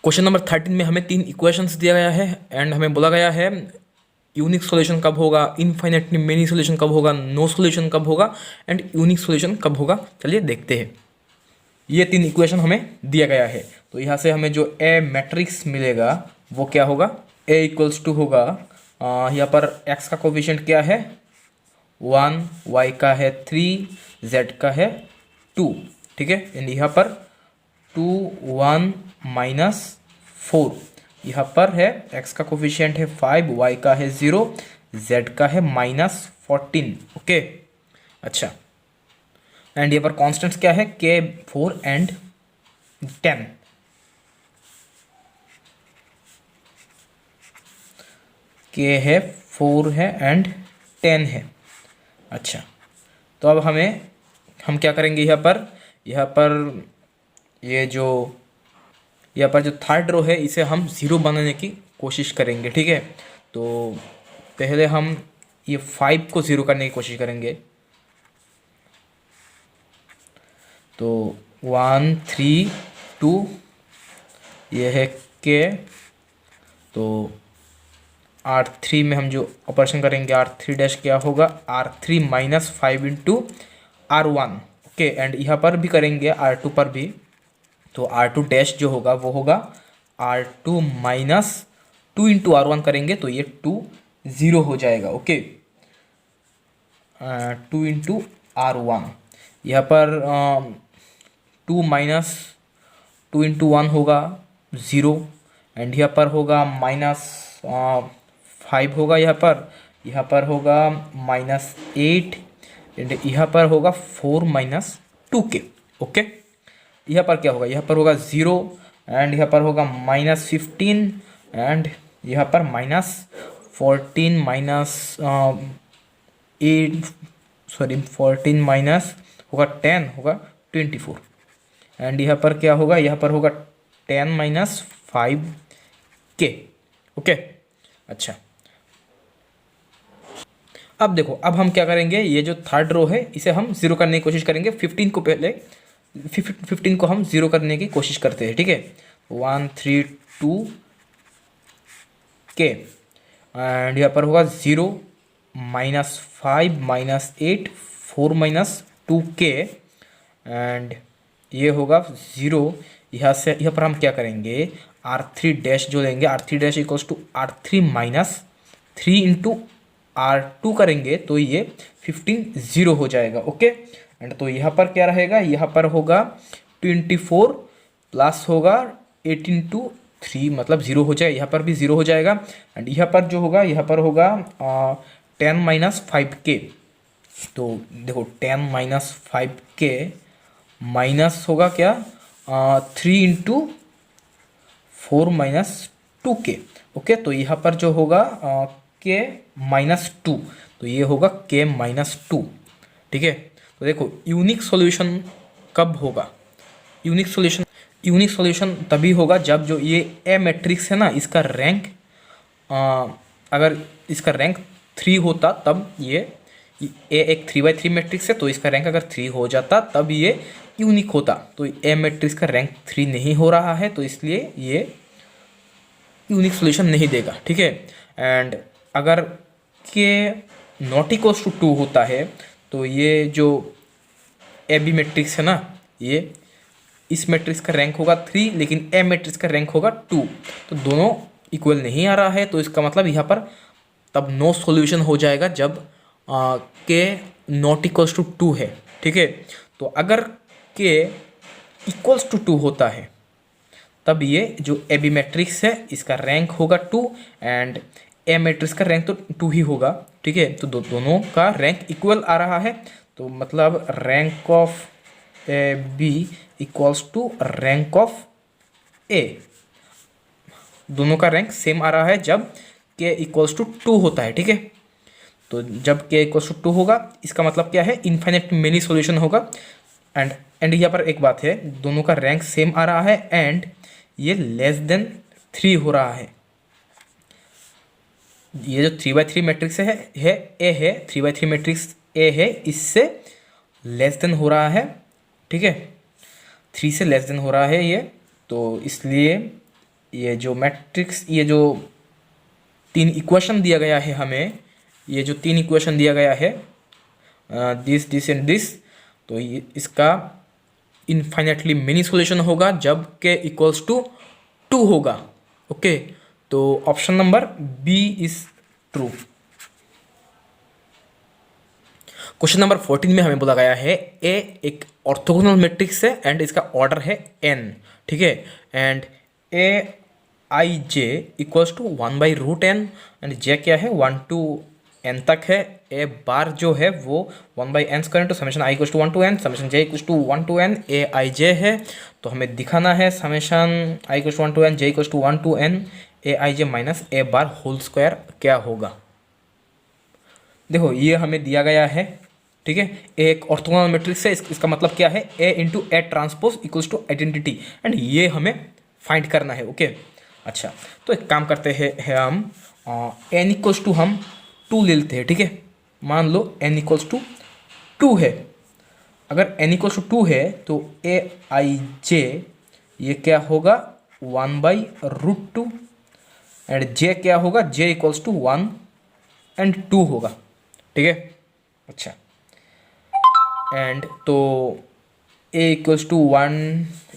Question number 13 में हमें 3 equations दिया गया है एंड हमें बोला गया है यूनिक सॉल्यूशन कब होगा, इनफाइनाइटली मेनी सॉल्यूशन कब होगा, नो सॉल्यूशन कब होगा एंड यूनिक सॉल्यूशन कब होगा। चलिए देखते हैं। ये 3 इक्वेशन हमें दिया गया है, तो यहाँ से हमें जो ए मैट्रिक्स मिलेगा वो क्या होगा, ए इक्वल्स टू होगा यहाँ पर एक्स का कोफिशिएंट क्या है 1, वाई का है 3, जेड का है 2, ठीक है। एंड यहाँ पर 2 1 माइनस 4, यहाँ पर है एक्स का कोफिशिएंट है 5, वाई का है 0, जेड का है -14। ओके, अच्छा। एंड यहाँ पर कॉन्स्टेंट्स क्या है के 4 एंड 10। के है 4 है एंड 10 है। अच्छा, तो अब हम क्या करेंगे यहाँ पर यहाँ पर जो थर्ड रो है इसे हम ज़ीरो बनाने की कोशिश करेंगे, ठीक है। तो पहले हम ये 5 को ज़ीरो करने की कोशिश करेंगे। तो 1 3 2 ये है के, तो R3 में हम जो ऑपरेशन करेंगे R3 डैश क्या होगा R3 minus 5 into R1। Okay, and यहाँ पर भी करेंगे R2 पर भी, तो R2 डैश जो होगा वो होगा R2 माइनस 2 इंटू R1 करेंगे तो ये 2 0 हो जाएगा। ओके, 2 इंटू R1, यहाँ पर 2 माइनस 2 इंटू 1 होगा 0, एंड यहाँ पर होगा -5 होगा, यहाँ पर होगा -8, एंड यहाँ पर होगा 4 माइनस 2 के। ओके, यहाँ पर क्या होगा, यहाँ पर होगा 0, एंड यहाँ पर होगा -15, एंड यहाँ पर -14 माइनस 14 माइनस होगा 10 होगा 24, एंड यहाँ पर क्या होगा, यहाँ पर होगा 10 माइनस 5 के। ओके, अच्छा। अब देखो, अब हम क्या करेंगे, ये जो थर्ड रो है इसे हम ज़ीरो करने की कोशिश करेंगे। 15 को हम ज़ीरो करने की कोशिश करते हैं, ठीक है। 1 3 2 के, एंड यहाँ पर होगा 0 -5 -8 4 माइनस 2 के, एंड ये होगा 0। यहाँ पर हम क्या करेंगे R3 डैश जो लेंगे, R3 dash equals to R3 minus 3 into R2 करेंगे तो ये 15 0 हो जाएगा। ओके, एंड तो यहाँ पर क्या रहेगा, यहाँ पर होगा 24 प्लस होगा 18 टू 3 मतलब 0 हो जाए, यहाँ पर भी 0 हो जाएगा, एंड यहाँ पर जो होगा, यहाँ पर होगा 10 माइनस 5 के। तो देखो 10 माइनस 5 के माइनस होगा क्या 3 इंटू 4 माइनस 2 के। ओके, तो यहाँ पर जो होगा के -2, तो ये होगा के -2, ठीक है। तो देखो यूनिक सॉल्यूशन कब होगा, यूनिक सॉल्यूशन तभी होगा जब जो ये ए मैट्रिक्स है ना, इसका रैंक अगर इसका रैंक 3 होता तब ये ए एक 3×3 मैट्रिक्स है, तो इसका रैंक अगर 3 हो जाता तब ये यूनिक होता। तो ए मैट्रिक्स का रैंक 3 नहीं हो रहा है, तो इसलिए ये यूनिक सॉल्यूशन नहीं देगा, ठीक है। एंड अगर के नॉट इक्वल्स टू 2 होता है तो ये जो ए बी मैट्रिक्स है ना, ये इस मैट्रिक्स का रैंक होगा 3 लेकिन ए मैट्रिक्स का रैंक होगा 2, तो दोनों इक्वल नहीं आ रहा है, तो इसका मतलब यहाँ पर तब नो सॉल्यूशन हो जाएगा जब के नॉट इक्वल्स टू 2 है, ठीक है। तो अगर के इक्वल्स टू 2 होता है तब ये जो ए बी मैट्रिक्स है इसका रैंक होगा 2, एंड ए मैट्रिक्स का रैंक तो 2 ही होगा, ठीक है। तो दोनों का रैंक इक्वल आ रहा है, तो मतलब rank of A B equals to rank of A, दोनों का रैंक सेम आ रहा है जब के इक्वल्स टू 2 होता है, ठीक है। तो जब के इक्वल्स टू 2 होगा इसका मतलब क्या है, इन्फाइनाइट मेनी सॉल्यूशन होगा। एंड यहाँ पर एक बात है, दोनों का रैंक सेम आ रहा है एंड ये लेस देन 3 हो रहा है। ये जो 3×3 मैट्रिक्स है ए है 3×3 मैट्रिक्स ए है, इससे लेस देन हो रहा है, ठीक है, 3 से लेस देन हो रहा है ये, तो इसलिए ये जो मैट्रिक्स, ये जो तीन इक्वेशन दिया गया है हमें, ये जो तीन इक्वेशन दिया गया है, दिस दिस एंड दिस, तो ये इसका इनफाइनेटली मिनी सॉल्यूशन होगा जब के इक्वल्स टू 2 होगा। ओके, तो option number B is true. Question number 14 में हमें बोला गया है ए एक ऑर्थोगोनल मैट्रिक्स है एंड इसका ऑर्डर है n, ठीक है, and A I J equals to 1/√n and J क्या है 1 to n तक है। ए बार जो है वो 1/n² into summation I equals to 1 to n summation J equals to 1 to n। A I J है तो हमें दिखाना है summation I equals to 1 to n J equals to 1 to n A I J minus A bar whole square क्या होगा। देखो ये हमें दिया गया है, ठीक है, एक ऑर्थोगोनल मैट्रिक्स है, इसका मतलब क्या है A into A transpose equals to identity and ये हमें फाइंड करना है। ओके, अच्छा तो एक काम करते हैं हम एन इक्वल्स टू हम 2 ले लेते हैं, ठीक है, मान लो एन इक्वल्स टू 2 है। अगर एन इक्वल्स टू 2 है तो ए आई जे ये क्या होगा 1/√2 एंड जे क्या होगा जे इक्वल्स टू 1 and 2 होगा, ठीक है। अच्छा एंड तो ए इक्वल्स टू 1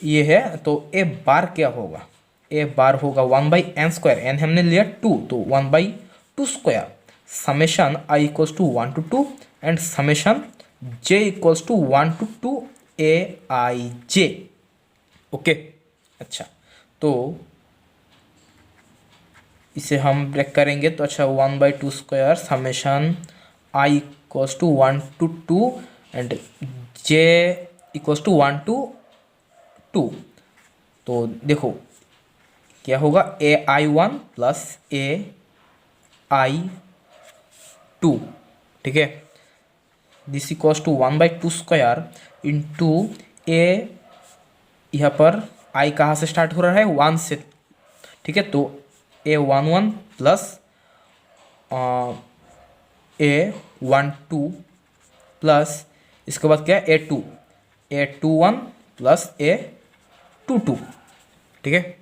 ये है तो ए बार क्या होगा, ए बार होगा 1/n², एन हमने लिया 2 तो 1/2² summation I equals to 1 to 2 and summation J equals to 1 to 2 A I J. Okay, अच्छा तो इसे हम ब्रेक करेंगे तो अच्छा 1/2² summation I equals to 1 to 2 and J equals to 1 to 2। तो देखो क्या होगा ए आई 1 प्लस ए आई 2, ठीक है, दिस इक्वल्स टू 1/2² इंटू ए, यहाँ पर आई कहाँ से स्टार्ट हो रहा है 1 से, ठीक है, तो A11 प्लस A12 प्लस इसके बाद क्या है A21 प्लस A22, ठीक है।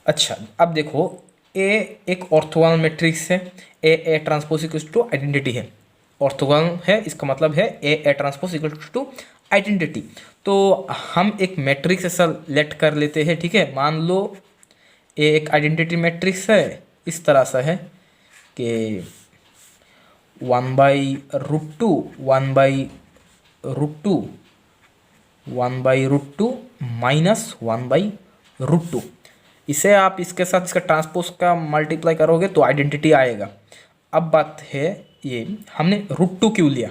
अच्छा अब देखो ए एक ऑर्थोगोनल मैट्रिक्स है, A transpose equals to identity है, ऑर्थोगोनल है इसका मतलब है A transpose equals to identity. तो हम एक मैट्रिक्स ऐसा लेट कर लेते हैं, ठीक है, मान लो ए एक आइडेंटिटी मैट्रिक्स है, इस तरह सा है कि 1/√2 1/√2 1/√2 माइनस 1/√2, इसे आप इसके साथ इसका ट्रांसपोज का मल्टीप्लाई करोगे तो आइडेंटिटी आएगा। अब बात है ये हमने √2 क्यों लिया,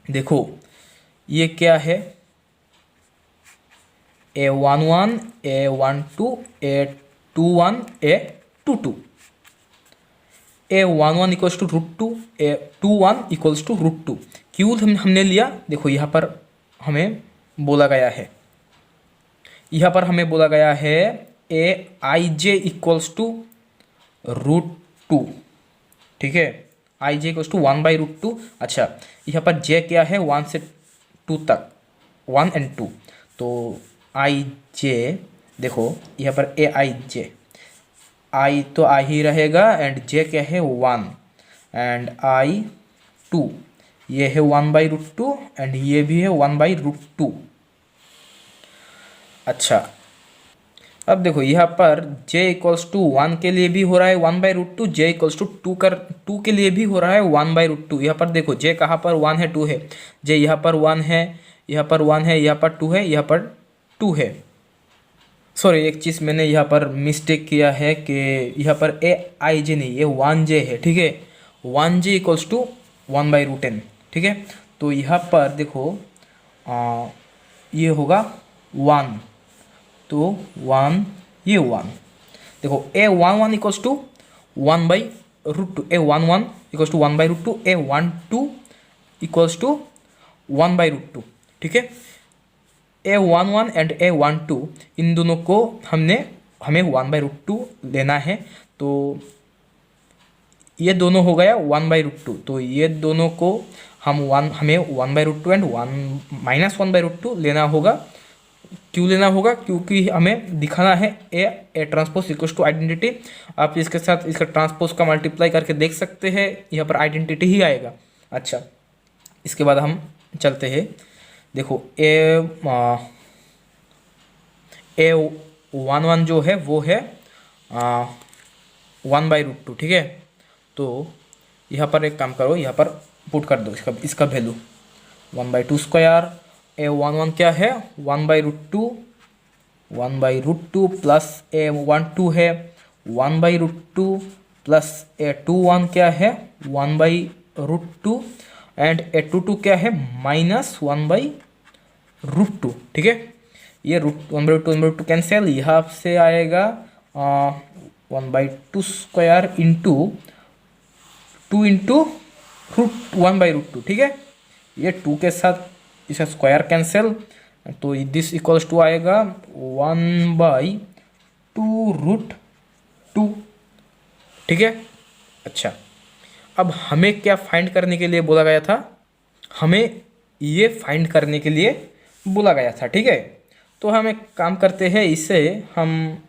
देखो ये क्या है A11 A12 A21 A22, A11 equals to √2 A21 equals to √2 क्यों हमने लिया, देखो यहाँ पर हमें बोला गया है, यहाँ पर हमें बोला गया है ए आई जे इक्वल्स टू √2, ठीक है, आई जे इक्वल्स टू 1/√2। अच्छा यहाँ पर जे क्या है 1 से 2 तक 1 and 2, तो आई जे देखो यहाँ पर ए आई जे, आई तो आई ही रहेगा एंड जे क्या है 1 एंड आई 2, ये है 1/√2 एंड ये भी है 1/√2। अच्छा अब देखो यहाँ पर j इक्वल्स टू 1 के लिए भी हो रहा है 1/√2, j इक्वल्स टू 2 के लिए भी हो रहा है 1/√2। यहाँ पर देखो j कहाँ पर 1 है 2 है, j यहाँ पर 1 है, यहाँ पर 1 है, यहाँ पर 2 है, यहाँ पर 2 है। सॉरी एक चीज़ मैंने यहाँ पर मिस्टेक किया है कि यहाँ पर ए आई जे नहीं, ये 1j है, ठीक है, 1j इक्वल्स टू 1/√n, ठीक है। तो यहाँ पर देखो ये होगा 1, तो 1 ये 1, देखो A11 equals to 1/√2, A11 equals to 1/√2, A12 equals to 1/√2, ठीक है। A11 एंड A12 इन दोनों को हमें 1/√2 लेना है, तो ये दोनों हो गया 1/√2, तो ये दोनों को हमें 1/√2 एंड 1 - 1/√2 लेना होगा, क्यों लेना होगा? क्योंकि हमें दिखाना है A transpose equal to identity. आप इसके साथ इसका ट्रांसपोज का मल्टीप्लाई करके देख सकते हैं, यहाँ पर आइडेंटिटी ही आएगा। अच्छा, इसके बाद हम चलते हैं। देखो ए 1 जो है वो है 1/√2, ठीक है। तो यहाँ पर एक काम करो, यहाँ पर पुट कर दो इसका वैल्यू 1/2²। A11 क्या है? 1/√2, 1/√2 प्लस A12 है 1/√2 प्लस A21 क्या है? 1/√2 एंड A22 क्या है? -1/√2, ठीक है। ये 1/√2 कैंसिल, यहाँ से आएगा 1/2² इंटू 2 इंटू √1/√2, ठीक है। ये 2 के साथ इसका स्क्वायर कैंसिल, तो दिस इक्वल्स टू आएगा 1/2√2, ठीक है। अच्छा, अब हमें क्या फाइंड करने के लिए बोला गया था? हमें ये फाइंड करने के लिए बोला गया था, ठीक है। तो हम एक काम करते हैं, इसे हम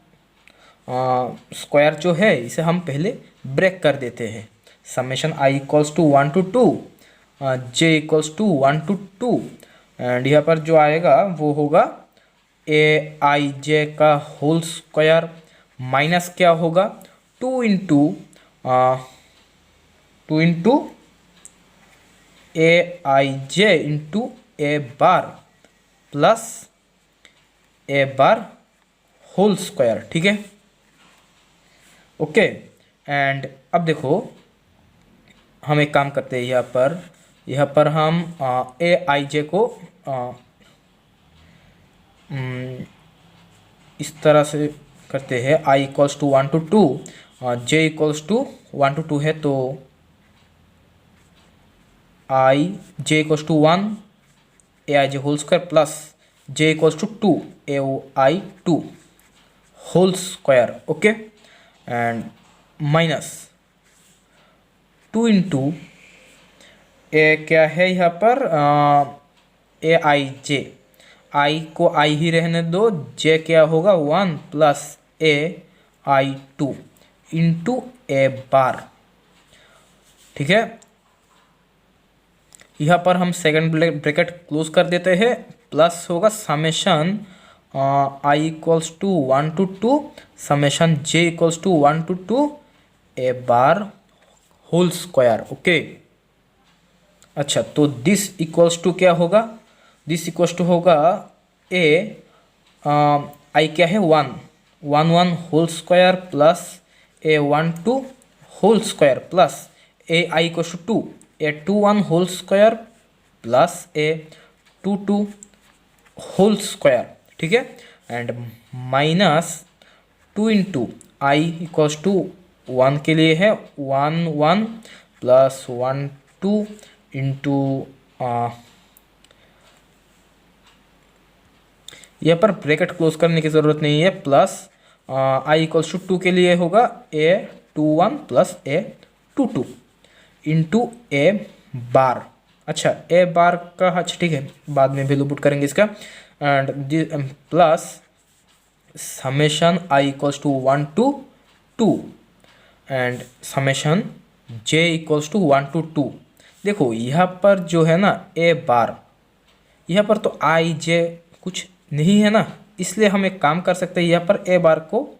स्क्वायर जो है इसे हम पहले ब्रेक कर देते हैं। Summation i equals to 1 to 2, j equals to 1 to 2 and यहाँ पर जो आएगा वो होगा aij का होल स्क्वायर माइनस क्या होगा 2 into aij into a bar plus a bar whole square, ठीक है। ओके, एंड अब देखो हम एक काम करते हैं, यहाँ पर हम aij को इस तरह से करते हैं। i equals to 1 to 2, j equals to 1 to 2 है, तो j equals to 1 aij whole square plus j equals to 2 ai2 whole square, okay, and minus 2 into A क्या है यहाँ पर aij, i को i ही रहने दो, j क्या होगा 1 प्लस ai2 इंटू ए बार, ठीक है। यहाँ पर हम सेकंड ब्रैकेट क्लोज कर देते हैं, प्लस होगा summation i equals to 1 to 2 summation j equals to 1 to 2 A bar whole square, okay. अच्छा, तो दिस इक्वल्स टू क्या होगा? दिस इक्वल्स टू होगा i क्या है 1 whole square plus a12 whole square plus ai equals to 2 a21 whole square plus a22 whole square, ठीक है, and minus 2 into I equals to 1 के लिए है 1 प्लस 1 2 इंटू यहाँ पर ब्रैकेट क्लोज करने की ज़रूरत नहीं है, प्लस आई इक्वल्स टू 2 के लिए होगा a21 प्लस a22 इंटू ए बार। अच्छा, ए बार का, अच्छा ठीक है, बाद में वैल्यू पुट करेंगे इसका, and plus summation I equals to 1 to 2 and summation j equals to 1 to 2। देखो यहाँ पर जो है ना ए बार, यहाँ पर तो आई जे कुछ नहीं है ना, इसलिए हम एक काम कर सकते हैं, यहाँ पर ए बार को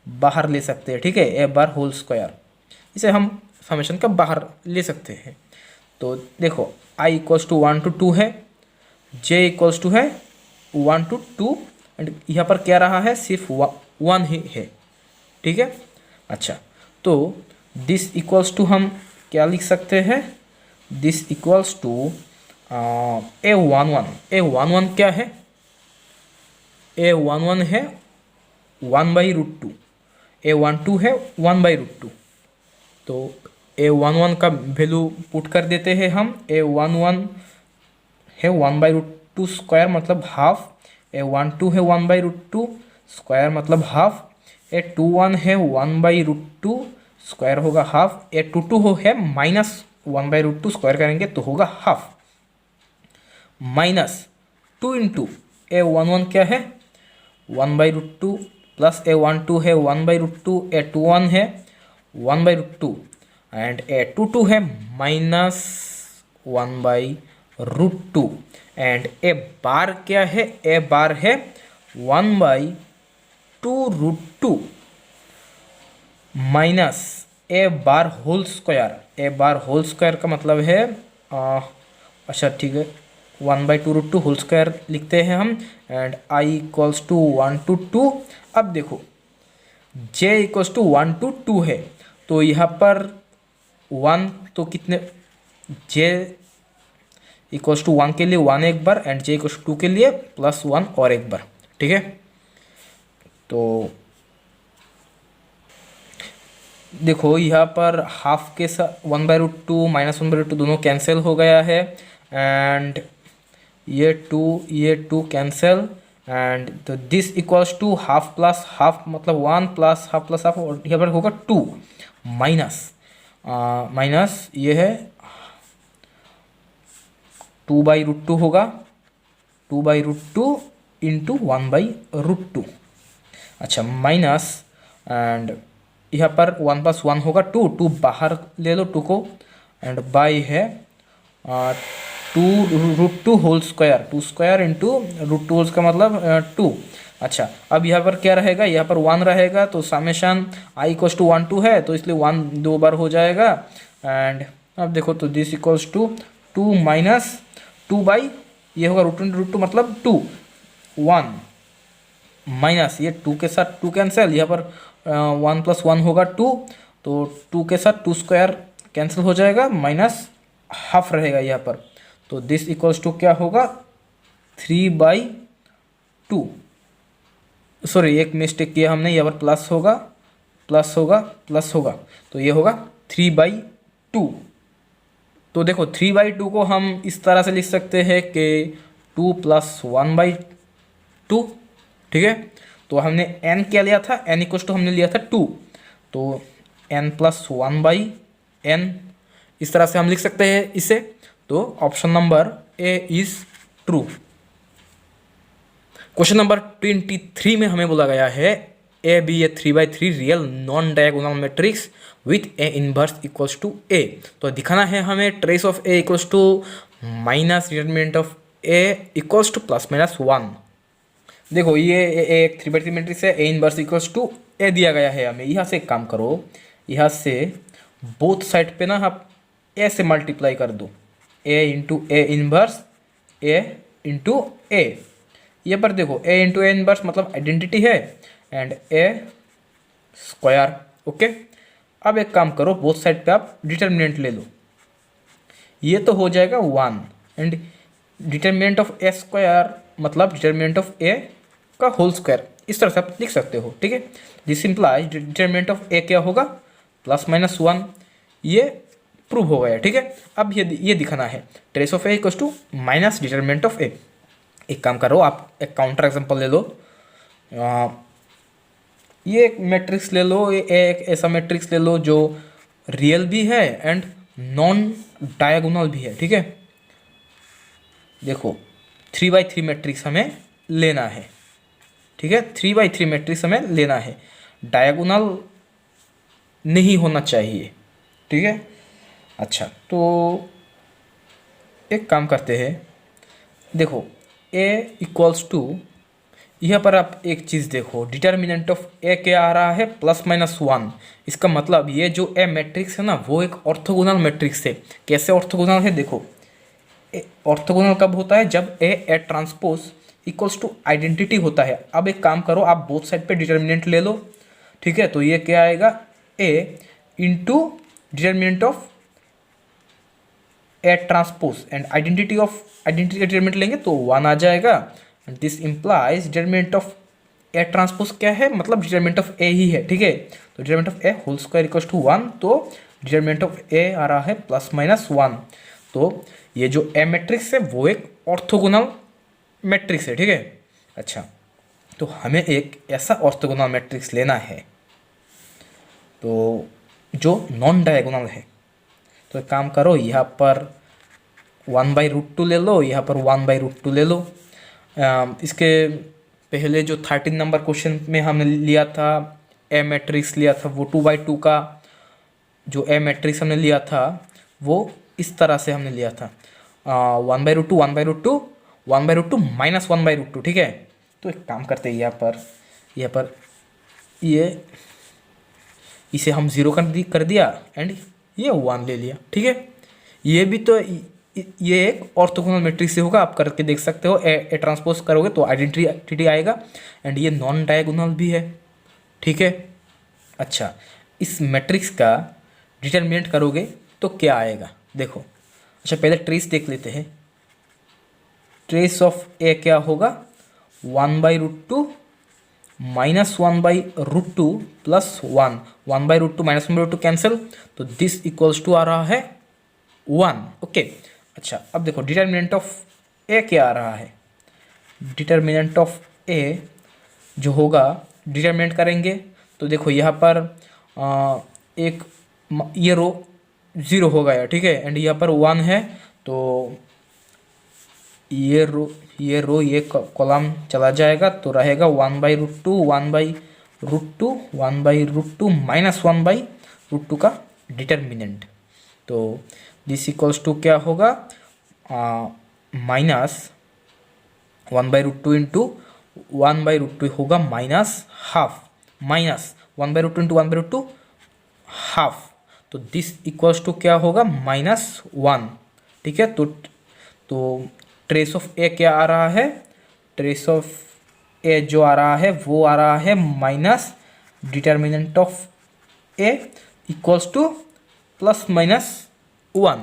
बाहर ले सकते हैं, ठीक है, ए बार होल स्क्वायर, इसे हम समेशन का बाहर ले सकते हैं। तो देखो i इक्वल्स टू 1 to 2 है, j इक्वल्स टू है 1 to 2 एंड यहाँ पर क्या रहा है? सिर्फ 1 ही है, ठीक है। अच्छा, तो दिस इक्वल्स टू हम क्या लिख सकते हैं? दिस इक्वल्स टू a11 क्या है? a11 है 1/√2, a12 है 1/√2, तो a11 का वैल्यू पुट कर देते हैं हम। a11 है 1/√2 स्क्वायर मतलब हाफ, a12 है 1/√2 स्क्वायर मतलब हाफ, a21 है 1/√2 स्क्वायर होगा हाफ, a22 है माइनस 1/√2 स्क्वायर करेंगे तो होगा हाफ, माइनस 2 इंटू a11 क्या है? 1/√2 प्लस a12 है 1/√2, a21 है 1/√2 एंड a22 है -1/√2 एंड ए बार क्या है, ए बार है 1/2√2 minus A bar whole square. A bar whole square का मतलब है अच्छा ठीक है 1/2√2 होल स्क्वायर लिखते हैं हम and i equals to 1 to 2। अब देखो j इक्वल्स टू 1 to 2 है तो यहाँ पर 1 तो कितने, j इक्वल्स टू 1 के लिए 1 एक बार एंड j इक्वल्स टू 2 के लिए +1 और एक बार, ठीक है। तो देखो यहाँ पर हाफ के साथ 1/√2 -1/√2 दोनों कैंसिल हो गया है एंड ये 2 कैंसिल एंड तो this equals to half plus half मतलब 1 प्लस हाफ और यहाँ पर होगा 2 माइनस ये है 2/√2 होगा 2/√2 इंटू 1/√2। अच्छा माइनस एंड यहाँ पर 1 + 1 होगा 2 बाहर ले लो 2 को एंड बाई है 2√2 whole square 2 square into √2 whole का मतलब 2। अच्छा अब यहाँ पर क्या रहेगा, यहाँ पर 1 रहेगा तो समेशन i इक्वल्स टू 1 2 है तो इसलिए 1 2 बार हो जाएगा एंड अब देखो तो this equals to 2 minus 2 by ये होगा √2 मतलब 2 1 माइनस ये 2 के साथ 2 कैंसिल, यहाँ पर 1 + 1 होगा 2 तो 2 के साथ 2 स्क्वायर कैंसिल हो जाएगा माइनस हाफ रहेगा यहाँ पर तो दिस इक्वल्स टू क्या होगा 3/2। सॉरी एक मिस्टेक किया हमने, यहाँ पर प्लस होगा तो ये होगा 3/2। तो देखो 3/2 को हम इस तरह से लिख सकते हैं कि 2 + 1/2, ठीक है। तो हमने n क्या लिया था, n इक्वल्स टू हमने लिया था 2 तो n + 1/n इस तरह से हम लिख सकते हैं इसे। तो option number A is true. Question number 23 में हमें बोला गया है A be a 3/3 real non diagonal matrix with A inverse equals to A. तो दिखाना है हमें trace of A equals to minus determinant of A equals to +-1। देखो ये एक 3/3 मैट्रिक्स है, A inverse equals to A दिया गया है हमें। यहाँ से एक काम करो, यहाँ से बोथ साइड पे ना आप ए से मल्टीप्लाई कर दो, A into A inverse A into A. ये पर देखो ए इंटू ए इनवर्स मतलब आइडेंटिटी है एंड ए स्क्वायर, ओके। अब एक काम करो बोथ साइड पे आप डिटर्मिनेंट ले लो, ये तो हो जाएगा 1 and determinant of A square मतलब डिटर्मिनेंट ऑफ ए का होल स्क्वायर, इस तरह से आप लिख सकते हो, ठीक है। दिस इम्प्लाइज डिटर्मिनेंट ऑफ ए क्या होगा +-1, ये प्रूव हो गया, ठीक है। अब ये दिखाना है trace of A equals to minus determinant of A. एक काम करो आप एक काउंटर एग्जांपल ले लो, ये एक मैट्रिक्स ले लो, ये एक ऐसा मैट्रिक्स ले लो जो रियल भी है एंड नॉन डायगोनल भी है, ठीक है। देखो 3/3 मैट्रिक्स हमें लेना है, ठीक है। 3/3 मैट्रिक्स हमें लेना है, डायगोनल नहीं होना चाहिए, ठीक है। अच्छा तो एक काम करते हैं, देखो a इक्वल्स टू यहाँ पर आप एक चीज़ देखो, डिटर्मिनेंट ऑफ ए क्या आ रहा है +-1। इसका मतलब ये जो ए मैट्रिक्स है ना वो एक ऑर्थोगोनल मैट्रिक्स है। कैसे ऑर्थोगोनल है, देखो ऑर्थोगोनल कब होता है, जब A transpose equals to identity होता है। अब एक काम करो आप बोथ साइड पे डिटर्मिनेंट ले लो, ठीक है। तो ये क्या आएगा A into determinant of A transpose and identity का डिटर्मिनेंट लेंगे तो 1 आ जाएगा। This implies determinant of A transpose क्या है, मतलब डिटर्मिनेंट ऑफ ए ही है, ठीक है। तो determinant of A whole square equals to 1, तो डिटर्मिनेंट ऑफ ए आ रहा है +-1। तो ये जो ए मैट्रिक्स है वो एक ऑर्थोगोनल मैट्रिक्स है, ठीक है। अच्छा तो हमें एक ऐसा ऑर्थोगोनल मैट्रिक्स लेना है तो जो नॉन डायगोनल है। तो एक काम करो, यहाँ पर 1/√2 ले लो, यहाँ पर 1/√2 ले लो। इसके पहले जो 13 नंबर क्वेश्चन में हमने लिया था ए मैट्रिक्स लिया था, वो 2/2 का जो ए मैट्रिक्स हमने लिया था वो इस तरह से हमने लिया था, 1/√2 1/√2 1/√2 माइनस 1/√2, ठीक है। तो एक काम करते हैं, यहाँ पर ये इसे हम ज़ीरो कर दिया एंड ये 1 ले लिया, ठीक है। ये भी तो ये एक ऑर्थोगोनल मैट्रिक्स से होगा, आप करके देख सकते हो। ए ट्रांसपोज करोगे तो आइडेंटिटी आएगा एंड ये नॉन डायगोनल भी है, ठीक है। अच्छा, इस मैट्रिक्स का डिटर्मिनेंट करोगे तो क्या आएगा देखो। अच्छा, पहले ट्रेस देख लेते हैं। ट्रेस ऑफ ए क्या होगा, 1/√2 माइनस 1/√2 प्लस 1, 1/√2 माइनस 1/√2 कैंसिल, तो दिस इक्वल्स टू आ रहा है 1, ओके। अच्छा, अब देखो डिटर्मिनेंट ऑफ ए क्या आ रहा है। डिटर्मिनेंट ऑफ ए जो होगा, डिटर्मिनेंट करेंगे तो देखो यहाँ पर एक ये रो 0 हो गया, ठीक है, एंड यहाँ पर 1 है, तो ये रो कॉलम चला जाएगा, तो रहेगा 1/√2 1/√2 माइनस 1/√2 का डिटर्मिनेंट। तो दिस इक्वल्स टू क्या होगा, माइनस 1/√2 इंटू 1/√2 होगा minus half, minus 1/√2 into 1/√2 half, तो दिस इक्वल्स टू क्या होगा, -1, ठीक है। तो ट्रेस ऑफ ए क्या आ रहा है, ट्रेस ऑफ ए जो आ रहा है वो आ रहा है minus determinant of A equals to +-1,